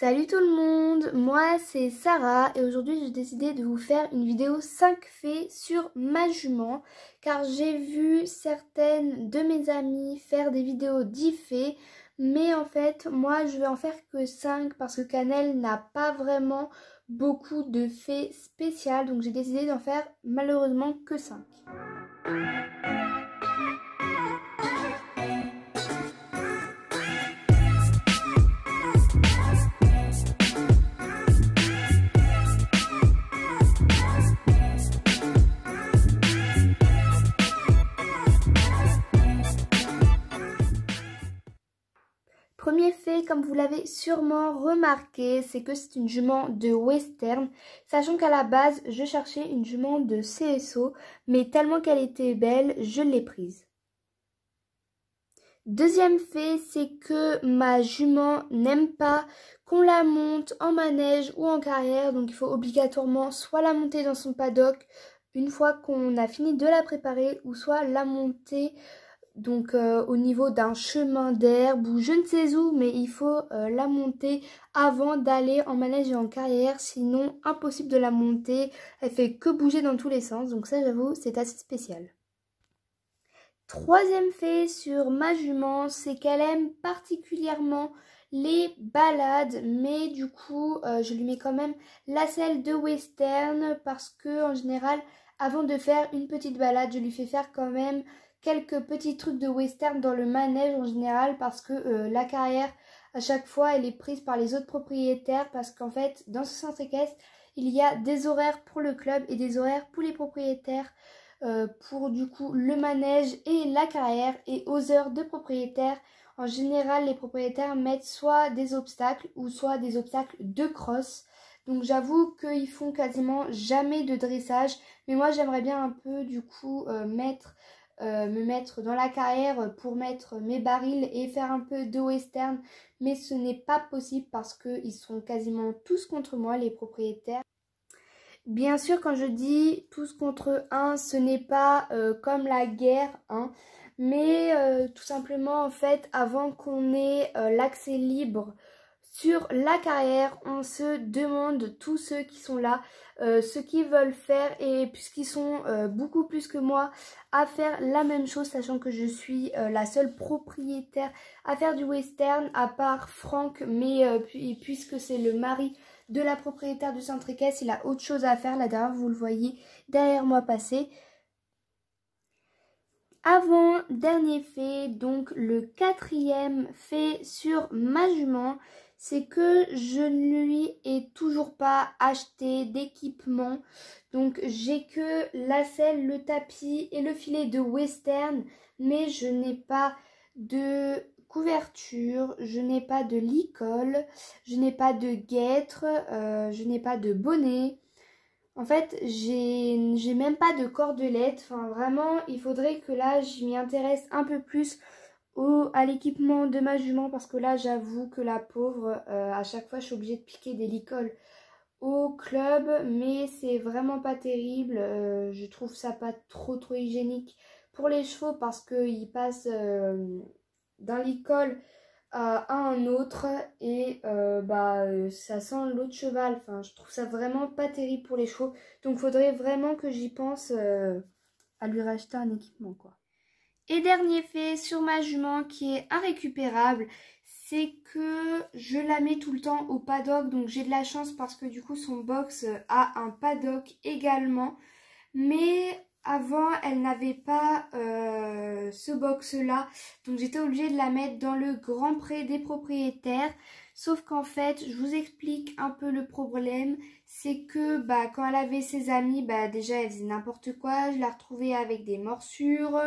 Salut tout le monde, moi c'est Sarah et aujourd'hui j'ai décidé de vous faire une vidéo 5 faits sur ma jument car j'ai vu certaines de mes amies faire des vidéos 10 faits mais en fait moi je vais en faire que 5 parce que Cannelle n'a pas vraiment beaucoup de faits spéciaux donc j'ai décidé d'en faire malheureusement que 5. Premier fait, comme vous l'avez sûrement remarqué, c'est que c'est une jument de western, sachant qu'à la base, je cherchais une jument de CSO, mais tellement qu'elle était belle, je l'ai prise. Deuxième fait, c'est que ma jument n'aime pas qu'on la monte en manège ou en carrière, donc il faut obligatoirement soit la monter dans son paddock une fois qu'on a fini de la préparer, ou soit la monter donc au niveau d'un chemin d'herbe ou je ne sais où, mais il faut la monter avant d'aller en manège et en carrière, sinon impossible de la monter, elle fait que bouger dans tous les sens, donc ça j'avoue c'est assez spécial. Troisième fait sur ma jument, c'est qu'elle aime particulièrement les balades, mais du coup je lui mets quand même la selle de western parce que en général avant de faire une petite balade je lui fais faire quand même quelques petits trucs de western dans le manège en général parce que la carrière à chaque fois elle est prise par les autres propriétaires parce qu'en fait dans ce centre équestre il y a des horaires pour le club et des horaires pour les propriétaires pour du coup le manège et la carrière, et aux heures de propriétaires en général les propriétaires mettent soit des obstacles ou soit des obstacles de cross. Donc j'avoue qu'ils font quasiment jamais de dressage, mais moi j'aimerais bien un peu du coup me mettre dans la carrière pour mettre mes barils et faire un peu de western, mais ce n'est pas possible parce qu'ils sont quasiment tous contre moi les propriétaires. Bien sûr, quand je dis tous contre un, ce n'est pas comme la guerre, hein, mais tout simplement en fait avant qu'on ait l'accès libre sur la carrière, on se demande tous ceux qui sont là ce qu'ils veulent faire, et puisqu'ils sont beaucoup plus que moi à faire la même chose, sachant que je suis la seule propriétaire à faire du western à part Franck, mais puisque c'est le mari de la propriétaire du centre équestre, il a autre chose à faire. Là derrière vous le voyez derrière moi passer. Avant dernier fait, donc le quatrième fait sur ma jument, c'est que je ne lui ai toujours pas acheté d'équipement. Donc j'ai que la selle, le tapis et le filet de western, mais je n'ai pas de couverture, je n'ai pas de licol, je n'ai pas de guêtre, je n'ai pas de bonnet. En fait, j'ai même pas de cordelette. Enfin, vraiment, il faudrait que là, je m'y intéresse un peu plus à l'équipement de ma jument. Parce que là, j'avoue que la pauvre, à chaque fois, je suis obligée de piquer des licols au club. Mais c'est vraiment pas terrible. Je trouve ça pas trop hygiénique pour les chevaux parce qu'ils passent d'un licol à un autre et ça sent l'eau de cheval. Enfin, je trouve ça vraiment pas terrible pour les chevaux, donc faudrait vraiment que j'y pense à lui racheter un équipement quoi. Et dernier fait sur ma jument qui est irrécupérable, c'est que je la mets tout le temps au paddock, donc j'ai de la chance parce que du coup son box a un paddock également, mais avant elle n'avait pas ce box là, donc j'étais obligée de la mettre dans le grand pré des propriétaires. Sauf qu'en fait je vous explique un peu le problème, c'est que quand elle avait ses amis, déjà elle faisait n'importe quoi, je la retrouvais avec des morsures.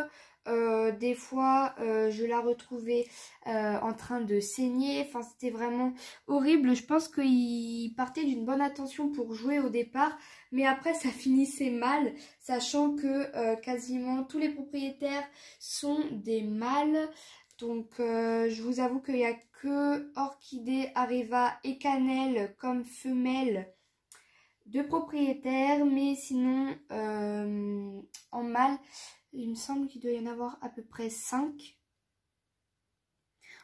Des fois je la retrouvais en train de saigner, enfin c'était vraiment horrible. Je pense qu'il partait d'une bonne intention pour jouer au départ, mais après ça finissait mal, sachant que quasiment tous les propriétaires sont des mâles. Donc je vous avoue qu'il n'y a que Orchidée, Areva et Cannelle comme femelles de propriétaires, mais sinon en mâle il me semble qu'il doit y en avoir à peu près 5.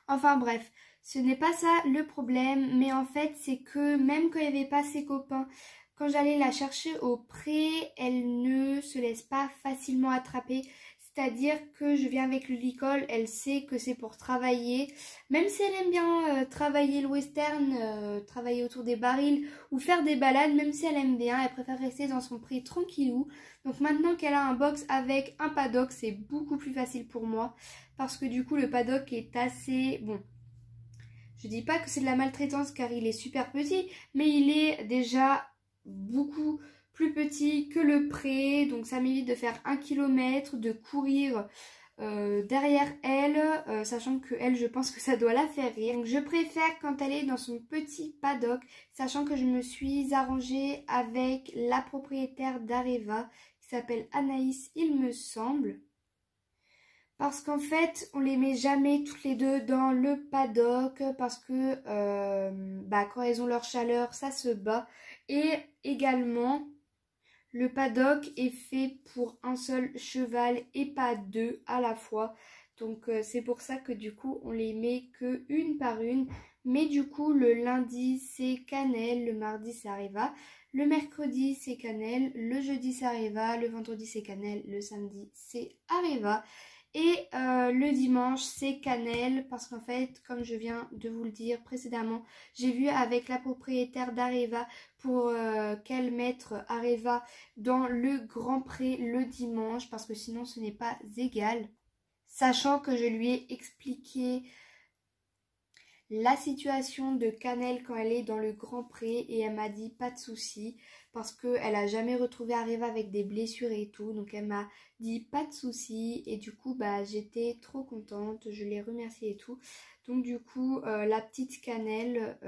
Enfin bref, Ce n'est pas ça le problème, mais en fait c'est que même quand il n'y avait pas ses copains, quand j'allais la chercher au pré, elle ne se laisse pas facilement attraper. C'est-à-dire que je viens avec le licol, elle sait que c'est pour travailler. Même si elle aime bien travailler le western, travailler autour des barils ou faire des balades, même si elle aime bien, elle préfère rester dans son pré tranquillou. Donc maintenant qu'elle a un box avec un paddock, c'est beaucoup plus facile pour moi. Parce que du coup le paddock est assez... Bon, je dis pas que c'est de la maltraitance car il est super petit, mais il est déjà beaucoup plus petit que le pré, donc ça m'évite de faire 1 km, de courir derrière elle, sachant que elle, je pense que ça doit la faire rire. Donc je préfère quand elle est dans son petit paddock, sachant que je me suis arrangée avec la propriétaire d'Areva qui s'appelle Anaïs, il me semble. Parce qu'en fait, on les met jamais toutes les deux dans le paddock parce que quand elles ont leur chaleur, ça se bat. Et également, le paddock est fait pour un seul cheval et pas deux à la fois. Donc c'est pour ça que du coup, on les met que une par une. Mais du coup, le lundi, c'est Cannelle, le mardi, c'est Areva. Le mercredi, c'est Cannelle, le jeudi, c'est Areva. Le vendredi, c'est Cannelle, le samedi, c'est Areva. Et le dimanche, c'est Cannelle parce qu'en fait, comme je viens de vous le dire précédemment, j'ai vu avec la propriétaire d'Areva pour qu'elle mette Areva dans le Grand Pré le dimanche parce que sinon ce n'est pas égal. Sachant que je lui ai expliqué la situation de Cannelle quand elle est dans le Grand Pré et elle m'a dit pas de souci parce qu'elle a jamais retrouvé Areva avec des blessures et tout, donc elle m'a dit pas de souci et du coup j'étais trop contente, je l'ai remerciée et tout. Donc du coup la petite Cannelle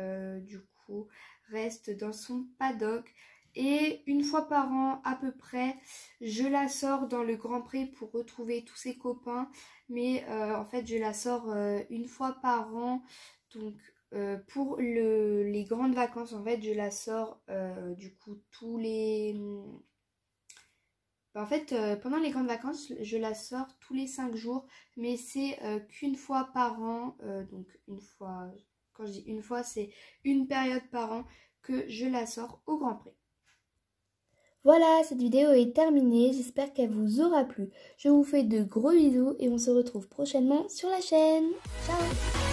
du coup reste dans son paddock et une fois par an à peu près je la sors dans le Grand Pré pour retrouver tous ses copains, mais en fait je la sors une fois par an. Donc pour les grandes vacances, en fait, je la sors du coup tous les... pendant les grandes vacances, je la sors tous les 5 jours, mais c'est qu'une fois par an. Donc une fois, quand je dis une fois, c'est une période par an que je la sors au Grand Prix. Voilà, cette vidéo est terminée, j'espère qu'elle vous aura plu. Je vous fais de gros bisous et on se retrouve prochainement sur la chaîne. Ciao!